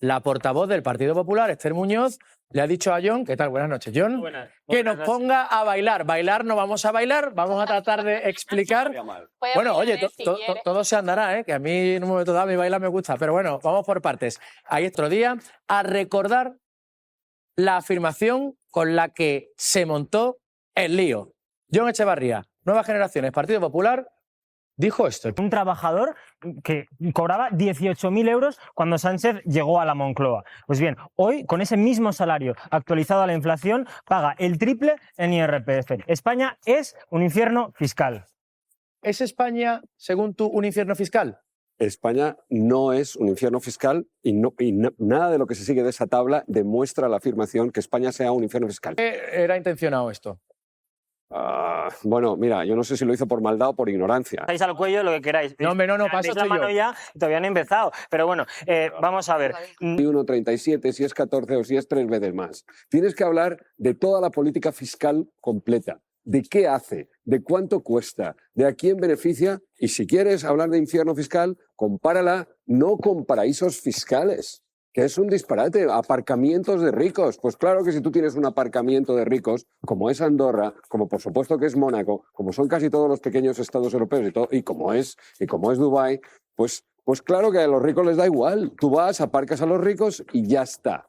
la portavoz del Partido Popular, Esther Muñoz, le ha dicho a Jon, ¿qué tal? Buenas noches, Jon, que nos ponga a bailar. Bailar no vamos a bailar, vamos a tratar de explicar. Bueno, oye, todo se andará, que a mí en un momento dado mi bailar me gusta, pero bueno, vamos por partes. Ahí otro día a recordar la afirmación con la que se montó el lío. Jon Echevarría, Nuevas Generaciones, Partido Popular, dijo esto. Un trabajador que cobraba 18.000 euros cuando Sánchez llegó a la Moncloa. Pues bien, hoy, con ese mismo salario actualizado a la inflación, paga el triple en IRPF. España es un infierno fiscal. ¿Es España, según tú, un infierno fiscal? España no es un infierno fiscal y nada de lo que se sigue de esa tabla demuestra la afirmación que España sea un infierno fiscal. ¿Era intencionado esto? Bueno, mira, yo no sé si lo hizo por maldad o por ignorancia. Estáis al cuello lo que queráis. No, hombre, no, pasa la mano ya, todavía no he empezado. Pero bueno, vamos a ver. 1,37, si es 14 o si es 3 veces más. Tienes que hablar de toda la política fiscal completa. De qué hace, de cuánto cuesta, de a quién beneficia. Y si quieres hablar de infierno fiscal, compárala no con paraísos fiscales, que es un disparate. Aparcamientos de ricos. Pues claro que si tú tienes un aparcamiento de ricos, como es Andorra, como por supuesto que es Mónaco, como son casi todos los pequeños estados europeos y como es Dubái, pues claro que a los ricos les da igual. Tú vas, aparcas a los ricos y ya está.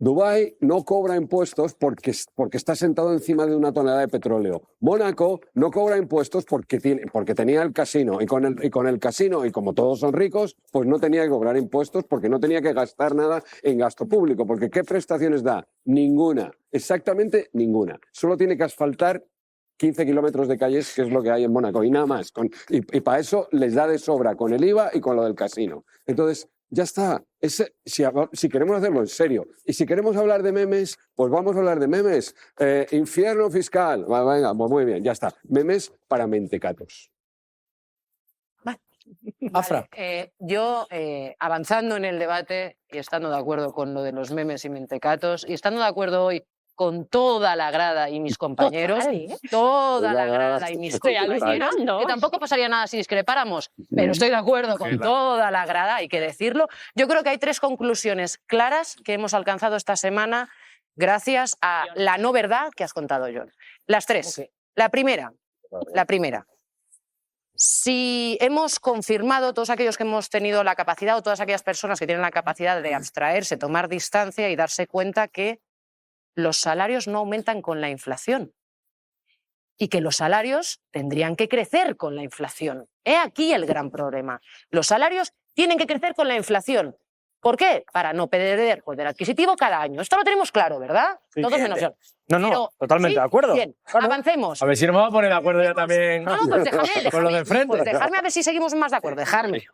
Dubái no cobra impuestos porque está sentado encima de una tonelada de petróleo. Mónaco no cobra impuestos porque tenía el casino. Y con el casino, y como todos son ricos, pues no tenía que cobrar impuestos porque no tenía que gastar nada en gasto público. Porque ¿qué prestaciones da? Ninguna. Exactamente ninguna. Solo tiene que asfaltar 15 kilómetros de calles, que es lo que hay en Mónaco. Y nada más. Y para eso les da de sobra con el IVA y con lo del casino. Entonces, ya está. Si queremos hacerlo en serio y si queremos hablar de memes, pues vamos a hablar de memes. Infierno fiscal. Venga, pues muy bien, ya está. Memes para mentecatos. Afra. Yo, avanzando en el debate y estando de acuerdo con lo de los memes y mentecatos y estando de acuerdo hoy con toda la grada y mis compañeros, toda la grada y mis compañeros, que tampoco pasaría nada si discrepáramos, pero estoy de acuerdo con toda la grada, hay que decirlo. Yo creo que hay 3 conclusiones claras que hemos alcanzado esta semana gracias a la no verdad que has contado, Jon. Las 3. La primera. Si hemos confirmado, todos aquellos que hemos tenido la capacidad o todas aquellas personas que tienen la capacidad de abstraerse, tomar distancia y darse cuenta que los salarios no aumentan con la inflación y que los salarios tendrían que crecer con la inflación. He aquí el gran problema. Los salarios tienen que crecer con la inflación. ¿Por qué? Para no perder poder adquisitivo cada año. Esto lo tenemos claro, ¿verdad? Sí, todos menos yo. No, totalmente de acuerdo. Bien, claro. Avancemos. A ver si nos vamos a poner de acuerdo ya también Pues déjame, con lo de frente. Pues dejarme a ver si seguimos más de acuerdo. Dejarme.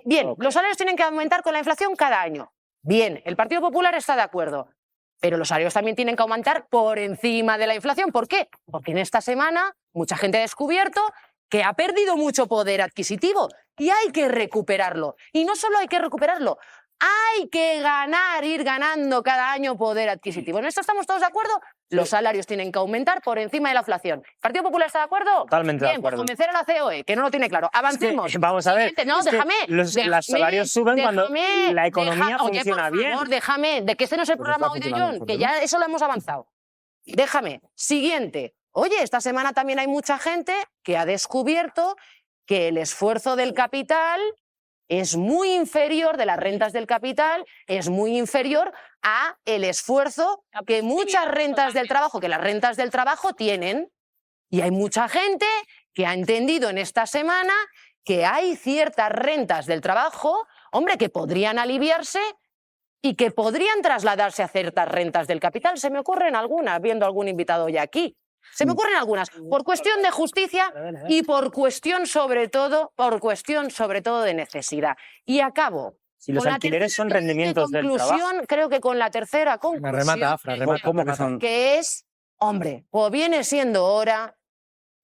Bien, los salarios tienen que aumentar con la inflación cada año. Bien, el Partido Popular está de acuerdo. Pero los salarios también tienen que aumentar por encima de la inflación. ¿Por qué? Porque en esta semana mucha gente ha descubierto que ha perdido mucho poder adquisitivo y hay que recuperarlo. Y no solo hay que recuperarlo, hay que ir ganando cada año poder adquisitivo. ¿En esto estamos todos de acuerdo? Los salarios tienen que aumentar por encima de la inflación. ¿El Partido Popular está de acuerdo? Totalmente Bien, de acuerdo. Pues convencer a la COE, que no lo tiene claro. Avancemos. Vamos a ver. No, déjame. Los salarios suben cuando la economía funciona bien. Por favor, déjame. De que este no es el programa hoy de Jon, que ya eso lo hemos avanzado. Déjame. Siguiente. Oye, esta semana también hay mucha gente que ha descubierto que el esfuerzo del capital es muy inferior, de las rentas del capital, es muy inferior a el esfuerzo que muchas rentas del trabajo, que las rentas del trabajo tienen. Y hay mucha gente que ha entendido en esta semana que hay ciertas rentas del trabajo, hombre, que podrían aliviarse y que podrían trasladarse a ciertas rentas del capital. Se me ocurren algunas, viendo algún invitado hoy aquí. Se me ocurren algunas, por cuestión de justicia y por cuestión sobre todo de necesidad. Y acabo. Si los alquileres son rendimientos del trabajo. Creo que con la tercera conclusión. Me remata, Afra, remata. ¿Cómo que son? Que es, hombre, pues viene siendo hora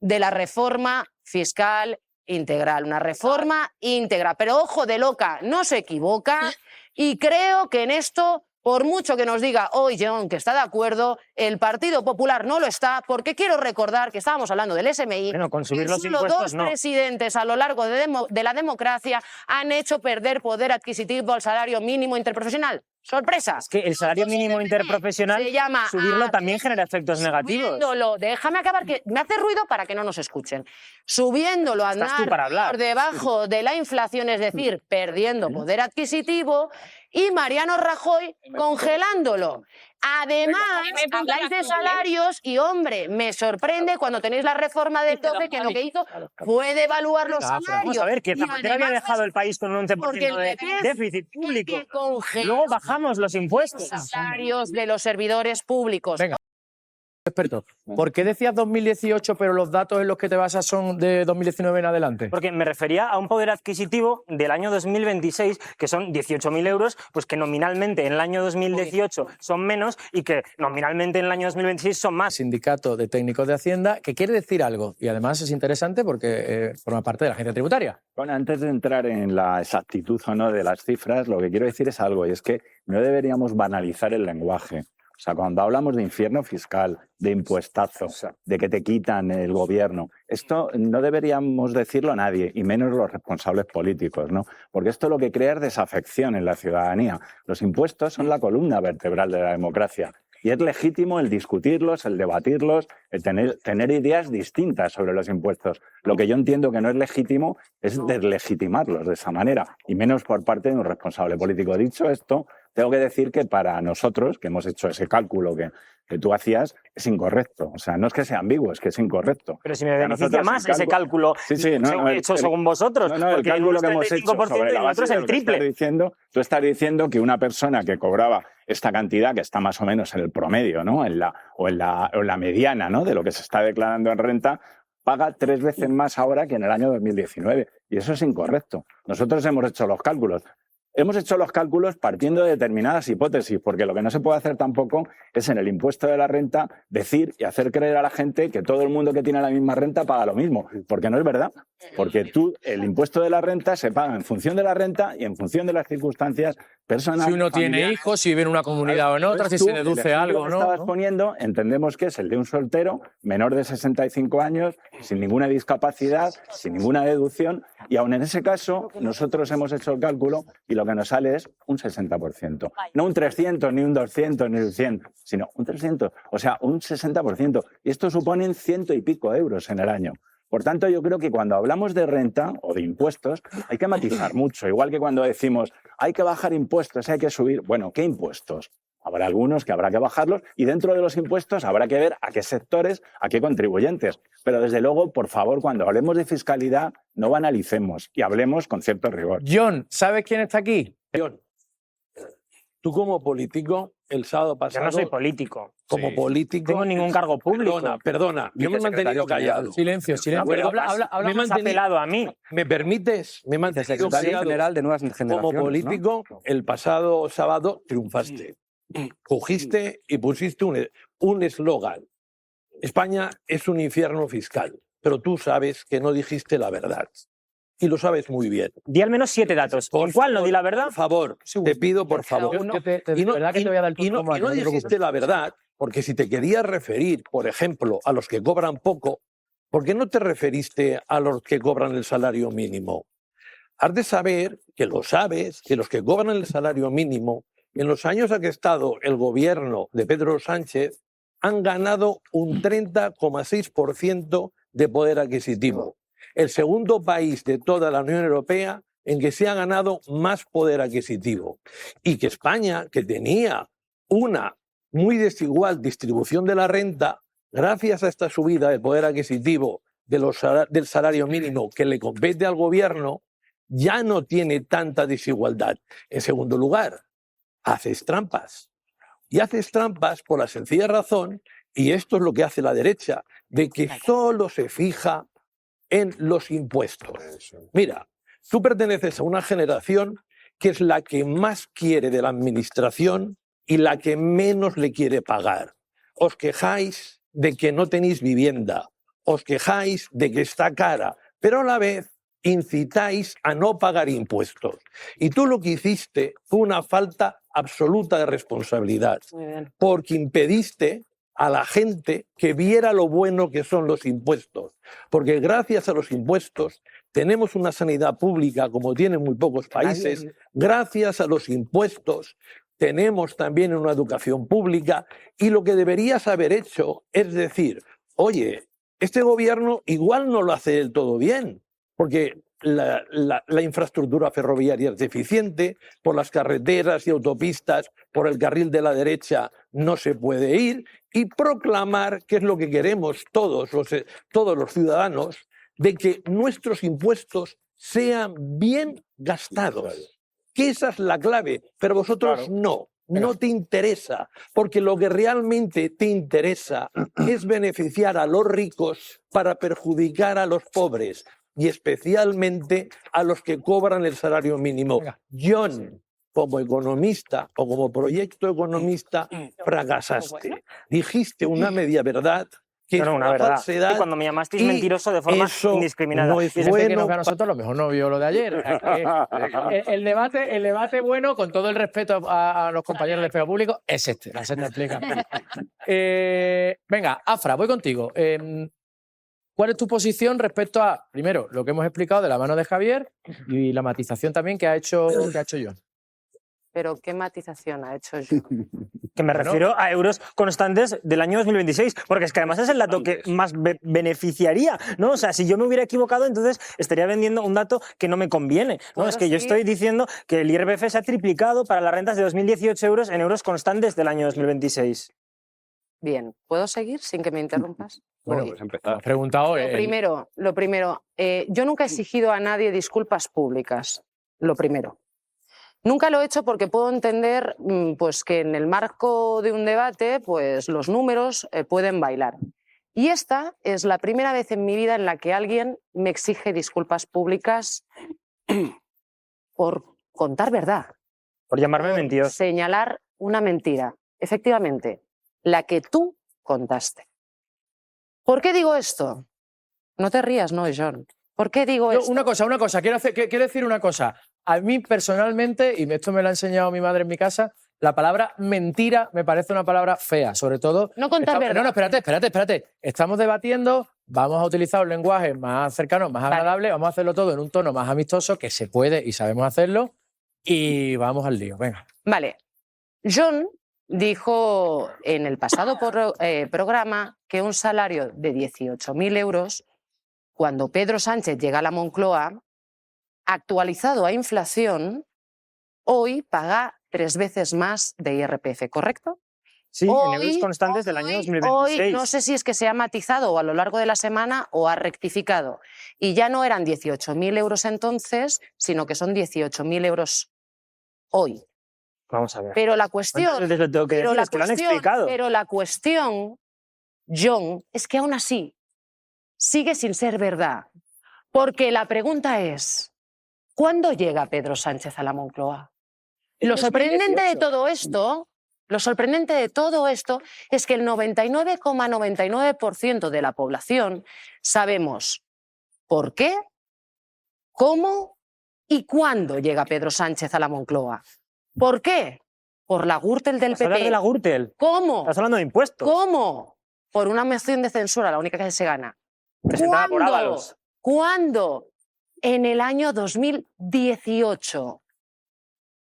de la reforma fiscal integral, una reforma íntegra. Pero ojo de loca, no se equivoca y creo que en esto Por mucho que nos diga hoy John que está de acuerdo, el Partido Popular no lo está, porque quiero recordar que estábamos hablando del SMI, Bueno, con subir que los solo impuestos dos no. presidentes a lo largo de la democracia han hecho perder poder adquisitivo al salario mínimo interprofesional. ¡Sorpresa! Es que el salario mínimo interprofesional, Se llama subirlo también genera efectos negativos. Subiéndolo, déjame acabar, que me hace ruido para que no nos escuchen. Subiéndolo a Estás tú para hablar. por debajo de la inflación, es decir, perdiendo poder adquisitivo, y Mariano Rajoy congelándolo. Además, habláis de salarios y, hombre, me sorprende cuando tenéis la reforma del tope que lo que hizo fue devaluar los salarios. Vamos a ver, que Y Zapatero había además, dejado el país con un 11% de déficit público. que congeló Luego bajamos los impuestos. los salarios de los servidores públicos. Venga. Experto, ¿por qué decías 2018 pero los datos en los que te basas son de 2019 en adelante? Porque me refería a un poder adquisitivo del año 2026, que son 18.000 euros, pues que nominalmente en el año 2018 son menos y que nominalmente en el año 2026 son más. Sindicato de Técnicos de Hacienda, que quiere decir algo, y además es interesante porque forma parte de la agencia tributaria. Bueno, antes de entrar en la exactitud o no de las cifras, lo que quiero decir es algo, y es que no deberíamos banalizar el lenguaje. O sea, cuando hablamos de infierno fiscal, de impuestazo, de que te quitan el gobierno, esto no deberíamos decirlo a nadie, y menos los responsables políticos, ¿no? Porque esto lo que crea es desafección en la ciudadanía. Los impuestos son la columna vertebral de la democracia. Y es legítimo el discutirlos, el debatirlos, el tener ideas distintas sobre los impuestos. Lo que yo entiendo que no es legítimo es deslegitimarlos de esa manera, y menos por parte de un responsable político. Dicho esto, tengo que decir que para nosotros, que hemos hecho ese cálculo que tú hacías, es incorrecto. O sea, no es que sea ambiguo, es que es incorrecto. Pero si me beneficia más ese cálculo hecho según vosotros. No, el cálculo que hemos hecho sobre la base es el triple. Tú estás diciendo que una persona que cobraba esta cantidad, que está más o menos en el promedio, ¿no? en la mediana, ¿no? de lo que se está declarando en renta, paga 3 veces más ahora que en el año 2019. Y eso es incorrecto. Nosotros hemos hecho los cálculos. Hemos hecho los cálculos partiendo de determinadas hipótesis, porque lo que no se puede hacer tampoco es en el impuesto de la renta decir y hacer creer a la gente que todo el mundo que tiene la misma renta paga lo mismo, porque no es verdad. Porque el impuesto de la renta se paga en función de la renta y en función de las circunstancias personales. Si uno tiene hijos, si vive en una comunidad o en otra, si se deduce algo, que ¿no? estabas poniendo, entendemos que es el de un soltero menor de 65 años, sin ninguna discapacidad, sin ninguna deducción, y aún en ese caso nosotros hemos hecho el cálculo y lo que nos sale es un 60%. No un 300, ni un 200, ni un 100, sino un 300, o sea, un 60%. Y esto supone 100 y pico euros en el año. Por tanto, yo creo que cuando hablamos de renta o de impuestos hay que matizar mucho. Igual que cuando decimos hay que bajar impuestos, hay que subir. Bueno, ¿qué impuestos? Habrá algunos que habrá que bajarlos y dentro de los impuestos habrá que ver a qué sectores, a qué contribuyentes. Pero desde luego, por favor, cuando hablemos de fiscalidad, no banalicemos y hablemos con cierto rigor. John, ¿sabes quién está aquí? John, tú como político, el sábado pasado... Yo no soy político. Como político... No tengo ningún cargo público. Perdona, yo me he mantenido callado. Silencio. Bueno, habla me he Has apelado a mí. ¿Me permites? Me he mantenido Secretario callado. General de Nuevas Generaciones. Como político, el pasado sábado triunfaste. Cogiste y pusiste un eslogan. España es un infierno fiscal. Pero tú sabes que no dijiste la verdad. Y lo sabes muy bien. Di al menos 7 datos. ¿Con cuál no di la verdad? Por favor, te pido, por favor. Y no dijiste la verdad, porque si te querías referir, por ejemplo, a los que cobran poco, ¿por qué no te referiste a los que cobran el salario mínimo? Has de saber, que lo sabes, que los que cobran el salario mínimo, en los años en que ha estado el gobierno de Pedro Sánchez, han ganado un 30,6% de poder adquisitivo. El segundo país de toda la Unión Europea en que se ha ganado más poder adquisitivo. Y que España, que tenía una muy desigual distribución de la renta, gracias a esta subida del poder adquisitivo del salario mínimo que le compete al gobierno, ya no tiene tanta desigualdad. En segundo lugar, haces trampas. Y haces trampas por la sencilla razón, y esto es lo que hace la derecha, de que solo se fija en los impuestos. Mira, tú perteneces a una generación que es la que más quiere de la administración y la que menos le quiere pagar. Os quejáis de que no tenéis vivienda, os quejáis de que está cara, pero a la vez incitáis a no pagar impuestos. Y tú lo que hiciste fue una falta absoluta de responsabilidad, Muy bien. porque impediste a la gente que viera lo bueno que son los impuestos. Porque gracias a los impuestos tenemos una sanidad pública como tienen muy pocos países. Gracias a los impuestos tenemos también una educación pública. Y lo que deberías haber hecho es decir, oye, este gobierno igual no lo hace del todo bien, porque la infraestructura ferroviaria es deficiente, por las carreteras y autopistas, por el carril de la derecha no se puede ir, y proclamar, que es lo que queremos todos los ciudadanos, de que nuestros impuestos sean bien gastados. Que esa es la clave, pero vosotros no te interesa, porque lo que realmente te interesa es beneficiar a los ricos para perjudicar a los pobres y especialmente a los que cobran el salario mínimo. John, como economista o como proyecto economista, fracasaste. Dijiste una media verdad. Que No, una verdad. falsedad, y cuando me llamasteis mentiroso de forma indiscriminada. No es Y ese que bueno. nos ve a nosotros, lo mejor no vio lo de ayer. El debate bueno, con todo el respeto a los compañeros del espejo público, es este. La gente explica. Venga, Afra, voy contigo. ¿Cuál es tu posición respecto a, primero, lo que hemos explicado de la mano de Javier y la matización también que ha hecho John? Pero ¿qué matización ha hecho yo? Que me refiero a euros constantes del año 2026, porque es que además es el dato que más beneficiaría, ¿no? O sea, si yo me hubiera equivocado, entonces estaría vendiendo un dato que no me conviene, ¿no? Es que yo estoy diciendo que el IRPF se ha triplicado para las rentas de 2.018 euros en euros constantes del año 2026. Bien, ¿puedo seguir sin que me interrumpas? Bueno, pues empezar. Has preguntado. Lo primero, yo nunca he exigido a nadie disculpas públicas. Lo primero. Nunca lo he hecho porque puedo entender pues, que en el marco de un debate pues, los números pueden bailar. Y esta es la primera vez en mi vida en la que alguien me exige disculpas públicas por contar verdad. Por llamarme mentiroso. Señalar una mentira. Efectivamente, la que tú contaste. ¿Por qué digo esto? No te rías, no, John. ¿Por qué digo esto? Una cosa. Quiero decir una cosa. A mí personalmente, y esto me lo ha enseñado mi madre en mi casa, la palabra mentira me parece una palabra fea, sobre todo... No contar verdad. No, espérate. Estamos debatiendo, vamos a utilizar un lenguaje más cercano, más agradable, vamos a hacerlo todo en un tono más amistoso, que se puede y sabemos hacerlo, y vamos al lío, venga. Vale. John dijo en el pasado programa que un salario de 18.000 euros, cuando Pedro Sánchez llega a la Moncloa, actualizado a inflación, hoy paga 3 veces más de IRPF, ¿correcto? Sí, en euros constantes del año 2026. Hoy no sé si es que se ha matizado o a lo largo de la semana o ha rectificado. Y ya no eran 18.000 euros entonces, sino que son 18.000 euros hoy. Vamos a ver. Pero la cuestión, John, es que aún así sigue sin ser verdad. Porque la pregunta es, ¿cuándo llega Pedro Sánchez a la Moncloa? Lo sorprendente de todo esto es que el 99,99% de la población sabemos por qué, cómo y cuándo llega Pedro Sánchez a la Moncloa. ¿Por qué? Por la Gürtel del PP. ¿Estás hablando de la Gürtel? ¿Cómo? ¿Estás hablando de impuestos? ¿Cómo? Por una moción de censura, la única que se gana. Presentada por Ábalos. ¿Cuándo? En el año 2018.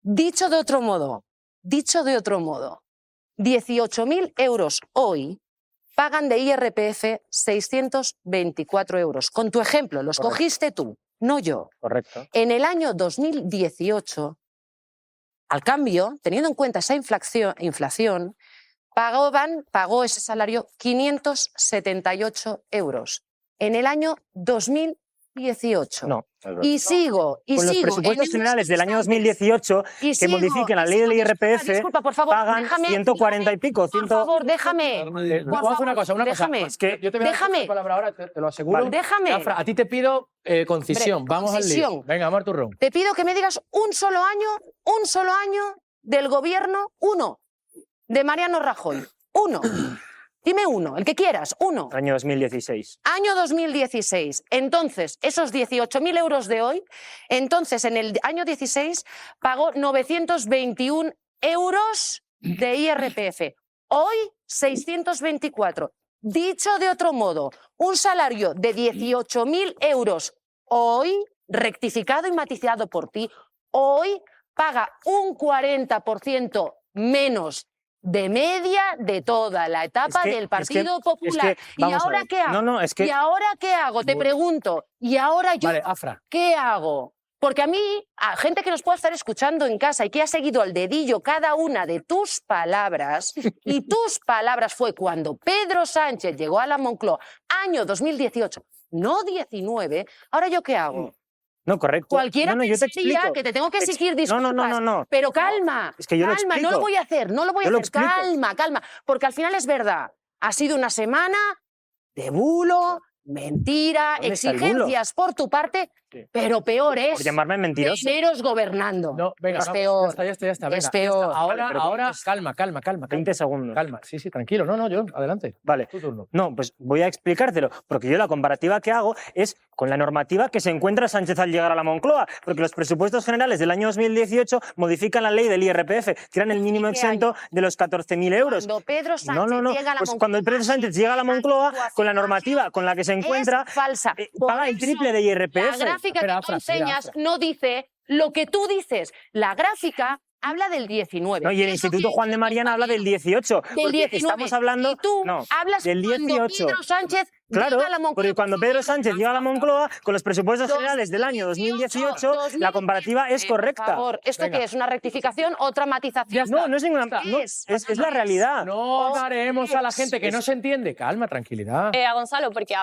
Dicho de otro modo, 18.000 euros hoy pagan de IRPF 624 euros. Con tu ejemplo, los Correcto. cogiste tú, no yo. Correcto. En el año 2018, al cambio, teniendo en cuenta esa inflación, pagó ese salario 578 euros. En el año 2018. No. Y sigo. Con los presupuestos generales del año 2018 que modifiquen la ley del IRPF, disculpa, por favor, pagan déjame, 140 y pico. Por favor, déjame. Vamos a hacer una cosa. Déjame. Es que yo te voy a dar la palabra ahora, te lo aseguro. Vale. Déjame. Afra, a ti te pido concisión. Vamos al lío. Venga, Amar Turrón. Te pido que me digas un solo año del gobierno, uno, de Mariano Rajoy. Uno. Dime uno, el que quieras, uno. Año 2016. Año 2016. Entonces, esos 18.000 euros de hoy, entonces en el año 16 pagó 921 euros de IRPF. Hoy 624. Dicho de otro modo, un salario de 18.000 euros hoy, rectificado y matizado por ti, hoy paga un 40% menos de media de toda la etapa del Partido Popular. ¿Y ahora qué hago? ¿Y ahora qué hago? Te pregunto. ¿Y ahora yo qué hago? Porque a mí, a gente que nos pueda estar escuchando en casa y que ha seguido al dedillo cada una de tus palabras, y tus palabras fue cuando Pedro Sánchez llegó a la Moncloa, año 2018, no 19, ¿ahora yo qué hago? No, correcto. Cualquiera yo te pensaría que te tengo que exigir disculpas. No. Pero calma, es que yo calma, no lo voy a hacer, calma, porque al final es verdad. Ha sido una semana de bulo, mentira, exigencias por tu parte, pero peor es por llamarme mentiroso. teneros gobernando. No, venga, es peor. Ya está. Venga, es peor. Ahora, calma. 20 segundos. Calma, sí, tranquilo. No, John, adelante. Vale. Tu turno. No, pues voy a explicártelo, porque yo la comparativa que hago es con la normativa que se encuentra Sánchez al llegar a la Moncloa, porque los presupuestos generales del año 2018 modifican la ley del IRPF, tiran el mínimo exento de los 14.000 euros. Cuando Pedro Sánchez llega a la Moncloa, pues cuando Pedro Sánchez llega a la Moncloa, con la normativa con la que se encuentra, falsa. Paga el triple de IRPF. La gráfica que tú enseñas no dice lo que tú dices. La gráfica habla del 19. No, y el Instituto Juan de Mariana habla del 18. Del 19. Estamos hablando y tú hablas del 18. Pedro Sánchez Claro, llega a la Moncloa. porque cuando Pedro Sánchez llega a la Moncloa, con los presupuestos generales del año 2018, la comparativa es correcta. Por favor, ¿esto qué es? ¿Una rectificación? ¿Otra matización? No es ninguna... No, es la realidad. No daremos a la gente que no se entiende. Calma, tranquilidad. A Gonzalo, porque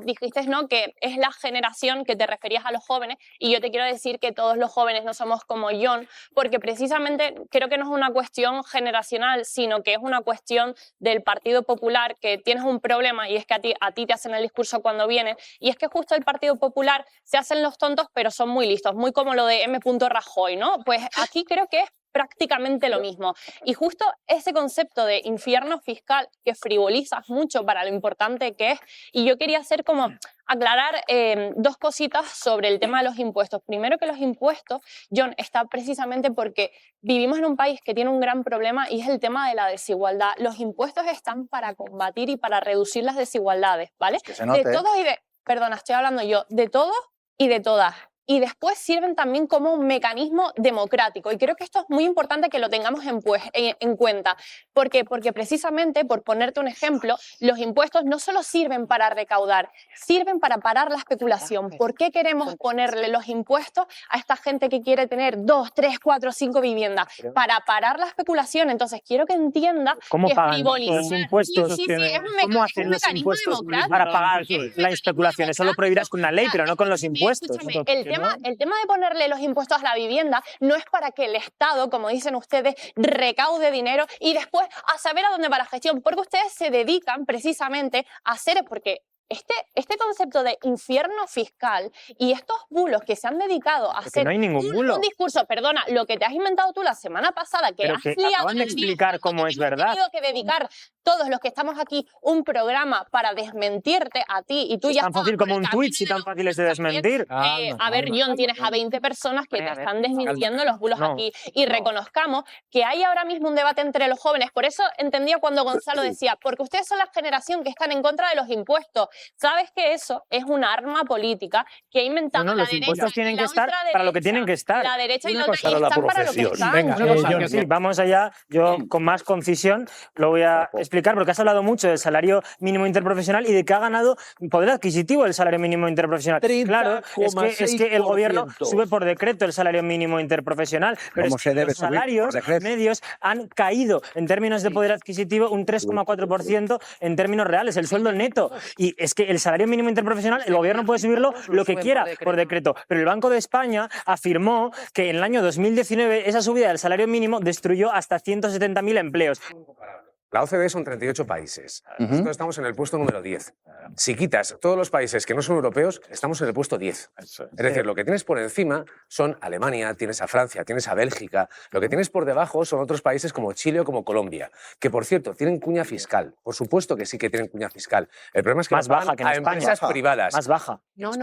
dijiste, ¿no?, que es la generación que te referías a los jóvenes, y yo te quiero decir que todos los jóvenes no somos como John, porque precisamente creo que no es una cuestión generacional, sino que es una cuestión del Partido Popular, que tienes un problema, y es que a ti te hacen el discurso cuando vienen, y es que justo el Partido Popular se hacen los tontos, pero son muy listos, muy como lo de M. Rajoy, ¿no? Pues aquí creo que es prácticamente lo mismo. Y justo ese concepto de infierno fiscal que frivolizas mucho para lo importante que es, y yo quería hacer como aclarar dos cositas sobre el tema de los impuestos. Primero, que los impuestos, John, está precisamente porque vivimos en un país que tiene un gran problema, y es el tema de la desigualdad. Los impuestos están para combatir y para reducir las desigualdades, ¿vale? Que se note. De todos y de... Perdona, estoy hablando yo. De todos y de todas. Y después sirven también como un mecanismo democrático. Y creo que esto es muy importante que lo tengamos en cuenta. ¿Por qué? Porque precisamente, por ponerte un ejemplo, los impuestos no solo sirven para recaudar, sirven para parar la especulación. ¿Por qué queremos ponerle los impuestos a esta gente que quiere tener 2, 3, 4, 5 viviendas? Para parar la especulación. Entonces, quiero que entienda ¿cómo que pagan frivolizar... los impuestos? Sí, es ¿Cómo hacen los impuestos para pagar la especulación? Eso lo prohibirás con una ley, pero no con los impuestos. El tema de ponerle los impuestos a la vivienda no es para que el Estado, como dicen ustedes, recaude dinero y después a saber a dónde va la gestión, porque ustedes se dedican precisamente a hacer... porque este concepto de infierno fiscal y estos bulos que se han dedicado a hacer no hay ningún bulo. Un discurso, perdona, lo que te has inventado tú la semana pasada, que has liado, acaban de explicar cómo es verdad. Hemos tenido que dedicar todos los que estamos aquí un programa para desmentirte a ti, y tú es ya... tan fácil como un tweet, si tan fácil es de desmentir. A ver, John, tienes a 20 personas que te están desmintiendo los bulos aquí, y reconozcamos que hay ahora mismo un debate entre los jóvenes. Por eso entendía cuando Gonzalo decía, porque ustedes son la generación que están en contra de los impuestos. Sabes que eso es una arma política que ha inventado la los derecha. Impuestos tienen que estar para lo que tienen que estar. La derecha y la Una otra cosa, la están para lo que profesión. están. Venga, Sí, vamos allá. Yo, con más concisión, lo voy a explicar, porque has hablado mucho del salario mínimo interprofesional y de que ha ganado poder adquisitivo el salario mínimo interprofesional. Claro, es que el gobierno sube por decreto el salario mínimo interprofesional, pero ¿Cómo es que se debe los salarios subir por decreto? medios han caído en términos de poder adquisitivo un 3,4% en términos reales, el sueldo neto. Y es que el salario mínimo interprofesional, el gobierno puede subirlo lo que quiera por decreto, pero el Banco de España afirmó que en el año 2019 esa subida del salario mínimo destruyó hasta 170.000 empleos. La OCDE son 38 países. Nosotros estamos en el puesto número 10. si quitas todos los países que no son europeos, estamos en el puesto 10. Es decir, lo que tienes por encima son Alemania, tienes a Francia, tienes a Bélgica. Lo que tienes por debajo son otros países como Chile o como Colombia, que por cierto tienen cuña fiscal. Por supuesto que sí que tienen cuña fiscal. El problema es que más baja que en a España. empresas privadas. Más baja.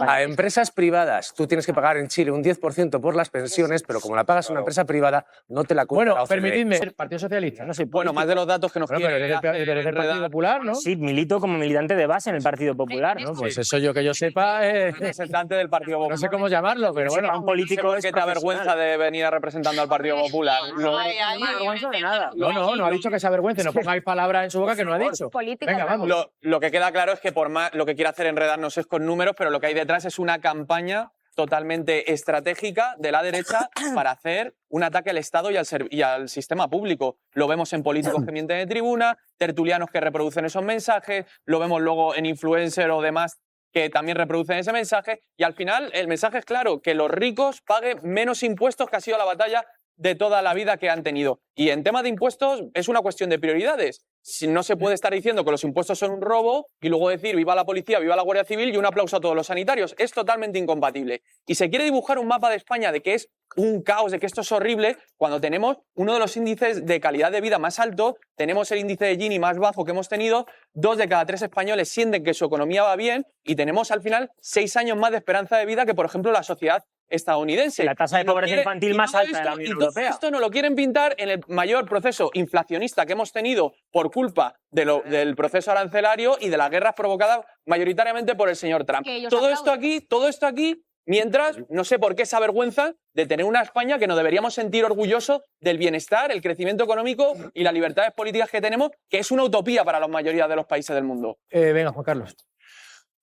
A empresas privadas. Tú tienes que pagar en Chile un 10% por las pensiones, pero como la pagas en una empresa privada, no te la cuenta la Bueno, OCDE. permitidme, el Partido Socialista. No soy Bueno, más de los datos que nos Bueno, pero eres del Partido Popular, ¿no? Sí, milito como militante de base en el Partido Popular. No, pues eso yo que yo sepa, representante del Partido Popular. no sé cómo llamarlo, pero bueno. Un político ¿Por qué te avergüenza de venir a representando al Partido Popular? No me avergüenza de nada. No ha dicho que se avergüence, no pongáis palabras en su boca que no ha dicho. Venga, vamos. Lo que queda claro es que por más lo que quiere hacer enredarnos es con números, pero lo que hay detrás es una campaña totalmente estratégica de la derecha para hacer un ataque al Estado y al sistema público. Lo vemos en políticos que mienten de tribuna, tertulianos que reproducen esos mensajes, lo vemos luego en influencers o demás que también reproducen ese mensaje, y al final el mensaje es claro, que los ricos paguen menos impuestos, que ha sido la batalla de toda la vida que han tenido. Y en tema de impuestos es una cuestión de prioridades. Si no se puede estar diciendo que los impuestos son un robo y luego decir viva la policía, viva la Guardia Civil y un aplauso a todos los sanitarios. Es totalmente incompatible. Y se quiere dibujar un mapa de España de que es un caos, de que esto es horrible, cuando tenemos uno de los índices de calidad de vida más alto, tenemos el índice de Gini más bajo que hemos tenido, 2 de cada 3 españoles sienten que su economía va bien y tenemos al final 6 años más de esperanza de vida que, por ejemplo, la sociedad estadounidense. La tasa de pobreza infantil más alta de la Unión Europea. Esto no lo quieren pintar en el mayor proceso inflacionista que hemos tenido por culpa del proceso arancelario y de las guerras provocadas mayoritariamente por el señor Trump. Todo esto aquí, mientras, no sé por qué esa vergüenza de tener una España que nos deberíamos sentir orgullosos del bienestar, el crecimiento económico y las libertades políticas que tenemos, que es una utopía para la mayoría de los países del mundo. Venga, Juan Carlos.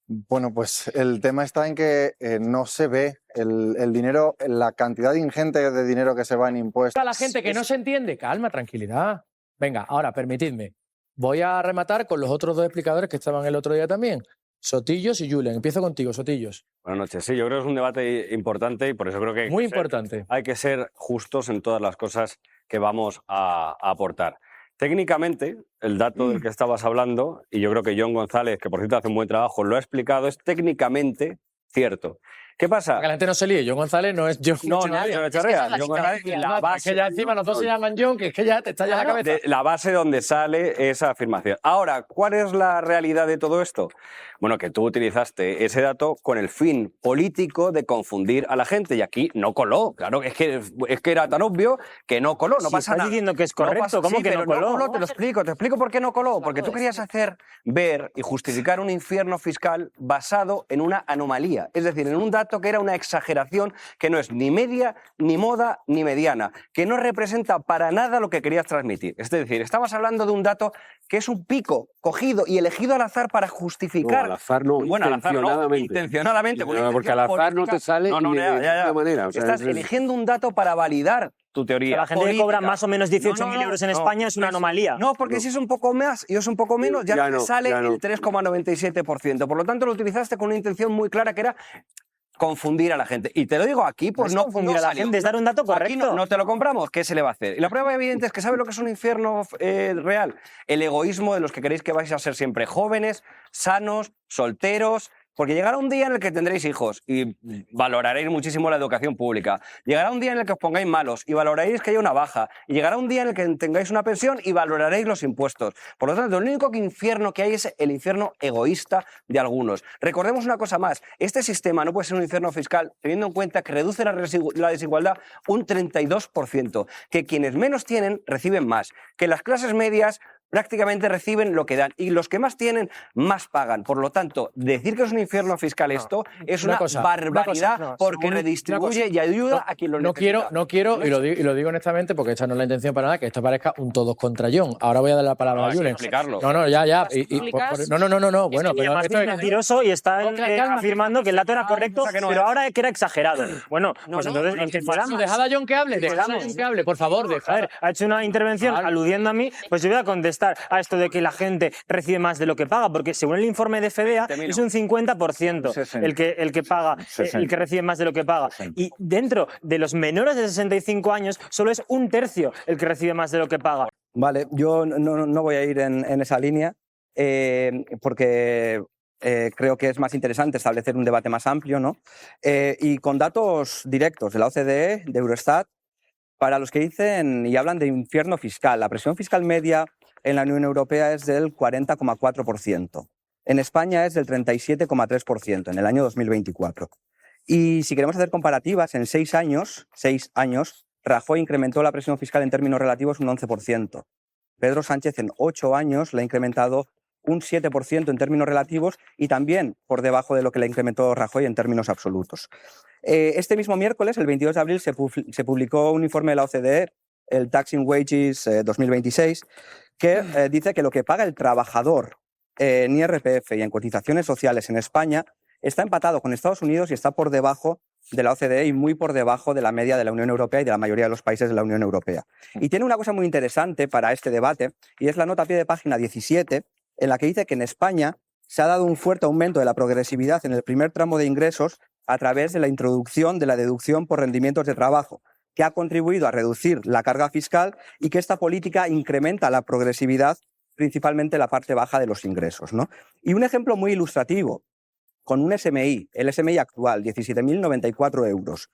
Bueno, pues el tema está en que no se ve el dinero, la cantidad ingente de dinero que se va en impuestos. A la gente que no se entiende, calma, tranquilidad. Venga, ahora permitidme. Voy a rematar con los otros 2 explicadores que estaban el otro día también. Sotillos y Julen. Empiezo contigo, Sotillos. Buenas noches. Sí, yo creo que es un debate importante y por eso creo que muy importante. Hay que ser justos en todas las cosas que vamos a aportar. Técnicamente, el dato del que estabas hablando, y yo creo que Jon González, que por cierto hace un buen trabajo, lo ha explicado, es técnicamente cierto. ¿Qué pasa? Para que la gente no se líe, Jon González no es Jon. No Echeverría. Jon González, la base, que ya encima los dos se llaman Jon, que es que ya te está ya la cabeza. La base donde sale esa afirmación. Ahora, ¿cuál es la realidad de todo esto? Bueno, que tú utilizaste ese dato con el fin político de confundir a la gente y aquí no coló. Claro, es que era tan obvio que no coló, no pasa nada. Estás diciendo que es correcto, ¿cómo que no coló? Te lo explico por qué no coló. Porque tú querías hacer ver y justificar un infierno fiscal basado en una anomalía, es decir, en un dato que era una exageración que no es ni media, ni moda, ni mediana, que no representa para nada lo que querías transmitir. Es decir, estabas hablando de un dato que es un pico cogido y elegido al azar para justificar... No, al azar no, bueno, intencionadamente. Intencionadamente. Porque al azar no te sale de ninguna manera. O sea, estás eligiendo un dato para validar tu teoría. La gente que cobra más o menos 18.000 euros en España es una anomalía. No, porque si es un poco más y es un poco menos, ya te sale el 3,97%. Por lo tanto, lo utilizaste con una intención muy clara que era confundir a la gente. Y te lo digo aquí, pues no confundir a la gente, es dar un dato correcto. No te lo compramos, ¿qué se le va a hacer? Y la prueba evidente es que ¿sabe lo que es un infierno real? El egoísmo de los que queréis que vais a ser siempre jóvenes, sanos, solteros. Porque llegará un día en el que tendréis hijos y valoraréis muchísimo la educación pública. Llegará un día en el que os pongáis malos y valoraréis que haya una baja. Y llegará un día en el que tengáis una pensión y valoraréis los impuestos. Por lo tanto, el único infierno que hay es el infierno egoísta de algunos. Recordemos una cosa más. Este sistema no puede ser un infierno fiscal teniendo en cuenta que reduce la desigualdad un 32%. Que quienes menos tienen reciben más. Que las clases medias prácticamente reciben lo que dan y los que más tienen más pagan. Por lo tanto, decir que es un infierno fiscal esto es una barbaridad porque redistribuye y ayuda a quien lo necesita. No quiero, y lo digo honestamente porque esta no es la intención para nada, que esto parezca un todos contra Jon. Ahora voy a dar la palabra a Julen. Explicarlo. No, ya. No. Bueno, pero esto es mentiroso y está afirmando que el dato era correcto, pero ahora que era exagerado. Bueno, pues entonces dejad a Jon que hable, por favor. A ver, ha hecho una intervención aludiendo a mí, pues yo voy a contestar a esto de que la gente recibe más de lo que paga, porque según el informe de FEDEA es un 50% el que paga, el que recibe más de lo que paga. Y dentro de los menores de 65 años solo es 1/3 el que recibe más de lo que paga. Vale, yo no voy a ir en esa línea porque creo que es más interesante establecer un debate más amplio, ¿no? Y con datos directos de la OCDE, de Eurostat, para los que dicen y hablan de infierno fiscal. La presión fiscal media en la Unión Europea es del 40,4%. En España es del 37,3% en el año 2024. Y si queremos hacer comparativas, en 6 años, Rajoy incrementó la presión fiscal en términos relativos un 11%. Pedro Sánchez en 8 años la ha incrementado un 7% en términos relativos y también por debajo de lo que le incrementó Rajoy en términos absolutos. Este mismo miércoles, el 22 de abril, se publicó un informe de la OCDE, el Taxing Wages 2026, que dice que lo que paga el trabajador en IRPF y en cotizaciones sociales en España está empatado con Estados Unidos y está por debajo de la OCDE y muy por debajo de la media de la Unión Europea y de la mayoría de los países de la Unión Europea. Y tiene una cosa muy interesante para este debate, y es la nota a pie de página 17, en la que dice que en España se ha dado un fuerte aumento de la progresividad en el primer tramo de ingresos a través de la introducción de la deducción por rendimientos de trabajo, que ha contribuido a reducir la carga fiscal y que esta política incrementa la progresividad, principalmente la parte baja de los ingresos, ¿no? Y un ejemplo muy ilustrativo, con un SMI, el SMI actual, 17.094 euros.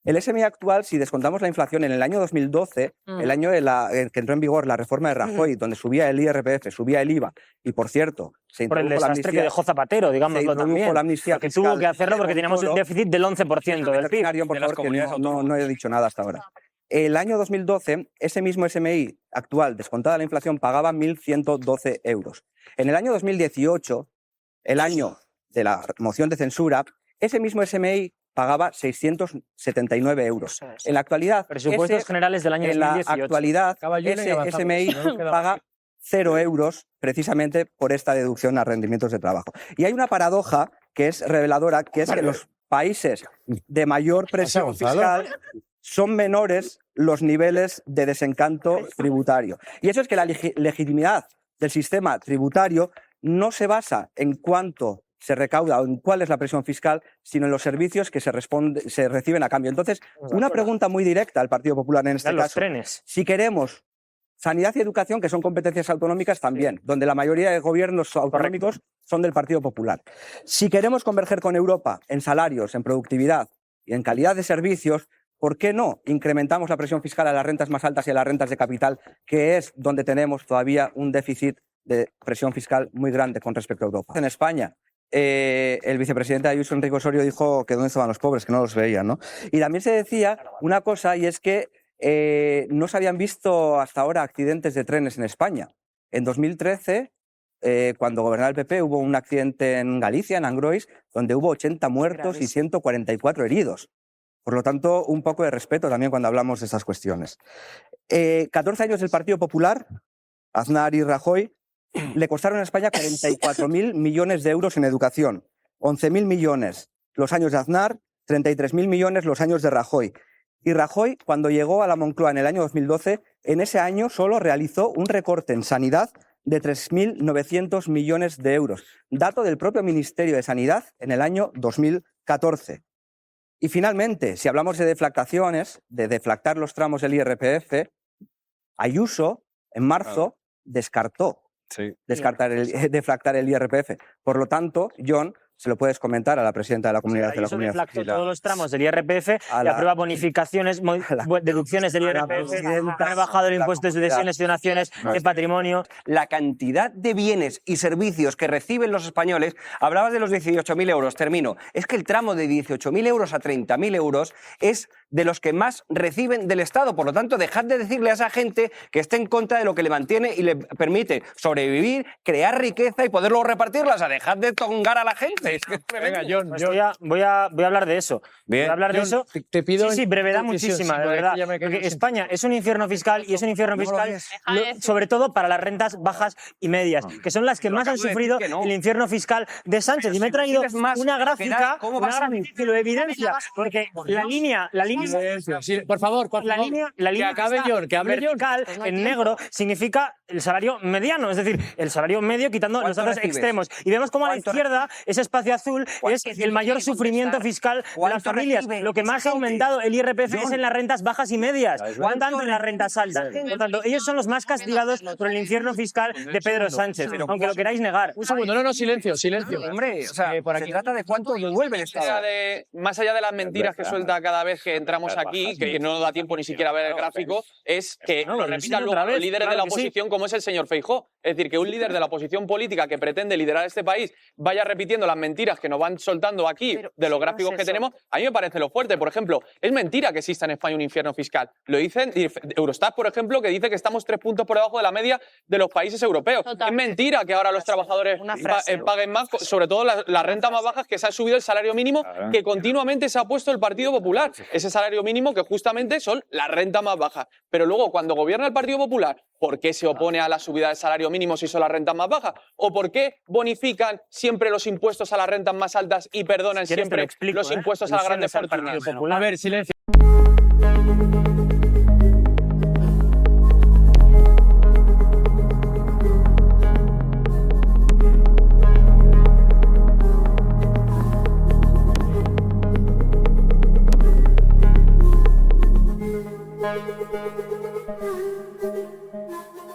El SMI actual, si descontamos la inflación en el año 2012, el año que entró en vigor la reforma de Rajoy, donde subía el IRPF, subía el IVA, y por cierto, se por el desastre que dejó Zapatero, digámoslo también, la amnistía que tuvo que hacerlo porque teníamos un déficit del 11% del PIB. Por favor, que no he dicho nada hasta ahora. El año 2012, ese mismo SMI actual, descontada la inflación, pagaba 1.112 euros. En el año 2018, el año de la moción de censura, ese mismo SMI pagaba 679 euros. En la actualidad, presupuestos generales del año 2018. En la actualidad, ese SMI paga 0 euros precisamente por esta deducción a rendimientos de trabajo. Y hay una paradoja que es reveladora, que es que los países de mayor presión fiscal son menores los niveles de desencanto tributario. Y eso es que la legitimidad del sistema tributario no se basa en cuánto se recauda o en cuál es la presión fiscal, sino en los servicios que se reciben a cambio. Entonces, una pregunta muy directa al Partido Popular en este caso. Si queremos sanidad y educación, que son competencias autonómicas también, donde la mayoría de gobiernos autonómicos son del Partido Popular. Si queremos converger con Europa en salarios, en productividad y en calidad de servicios, ¿por qué no incrementamos la presión fiscal a las rentas más altas y a las rentas de capital, que es donde tenemos todavía un déficit de presión fiscal muy grande con respecto a Europa? En España, el vicepresidente Ayuso, Enrique Osorio, dijo que dónde estaban los pobres, que no los veían, ¿no? Y también se decía una cosa, y es que no se habían visto hasta ahora accidentes de trenes en España. En 2013, cuando gobernaba el PP, hubo un accidente en Galicia, en Angrois, donde hubo 80 muertos y 144 heridos. Por lo tanto, un poco de respeto también cuando hablamos de estas cuestiones. 14 años del Partido Popular, Aznar y Rajoy, le costaron a España 44.000 millones de euros en educación, 11.000 millones los años de Aznar, 33.000 millones los años de Rajoy. Y Rajoy, cuando llegó a la Moncloa en el año 2012, en ese año solo realizó un recorte en sanidad de 3.900 millones de euros, dato del propio Ministerio de Sanidad en el año 2014. Y finalmente, si hablamos de deflactaciones, de deflactar los tramos del IRPF, Ayuso, en marzo, descartó deflactar el IRPF. Por lo tanto, Jon, se lo puedes comentar a la presidenta de la comunidad. Deflactó todos los tramos del IRPF y aprueba bonificaciones, deducciones del IRPF, ha rebajado el impuesto de sucesiones y donaciones, de patrimonio. La cantidad de bienes y servicios que reciben los españoles, hablabas de los 18.000 euros, termino, es que el tramo de 18.000 euros a 30.000 euros es de los que más reciben del Estado. Por lo tanto, dejad de decirle a esa gente que esté en contra de lo que le mantiene y le permite sobrevivir, crear riqueza y poder luego repartirla. O sea, dejad de tongar a la gente. Es que venga, Jon, pues voy a hablar de eso. Bien. Voy a hablar de eso. Te pido sí, brevedad muchísima, de verdad. Porque España es un infierno fiscal y es un infierno fiscal sobre todo para las rentas bajas y medias, que son las que más han sufrido el infierno fiscal de Sánchez. Y me he traído una gráfica que lo evidencia, porque la línea Por favor, la línea que acabe John, que hable John. vertical en negro significa el salario mediano, es decir, el salario medio quitando los datos extremos. Y vemos como a la izquierda, ese espacio azul es el mayor sufrimiento fiscal de las familias. Lo que más ha aumentado el IRPF es en las rentas bajas y medias, no tanto en las rentas altas. Por tanto, ellos son los más castigados por el infierno fiscal de Pedro Sánchez, aunque lo queráis negar. Un segundo, no, silencio. Hombre, o sea, se trata de cuánto devuelve el Estado. Más allá de las mentiras que suelta cada vez que entramos aquí, que no da tiempo ni siquiera a ver el gráfico, es que lo repitan luego los líderes de la oposición, como es el señor Feijóo. Es decir, que un líder de la oposición política que pretende liderar este país vaya repitiendo las mentiras que nos van soltando aquí de los gráficos que tenemos, a mí me parece lo fuerte. Por ejemplo, es mentira que exista en España un infierno fiscal. Lo dicen Eurostat, por ejemplo, que dice que estamos 3 puntos por debajo de la media de los países europeos. Es mentira que ahora los trabajadores paguen más, sobre todo las rentas más bajas, que se ha subido el salario mínimo, que continuamente se ha puesto el Partido Popular. Ese salario mínimo que justamente son las rentas más bajas. Pero luego, cuando gobierna el Partido Popular, ¿por qué se opone a la subida del salario mínimo si son las rentas más bajas? ¿O por qué bonifican siempre los impuestos a las rentas más altas y perdonan siempre los impuestos a las grandes fortunas? A ver, silencio. Thank you.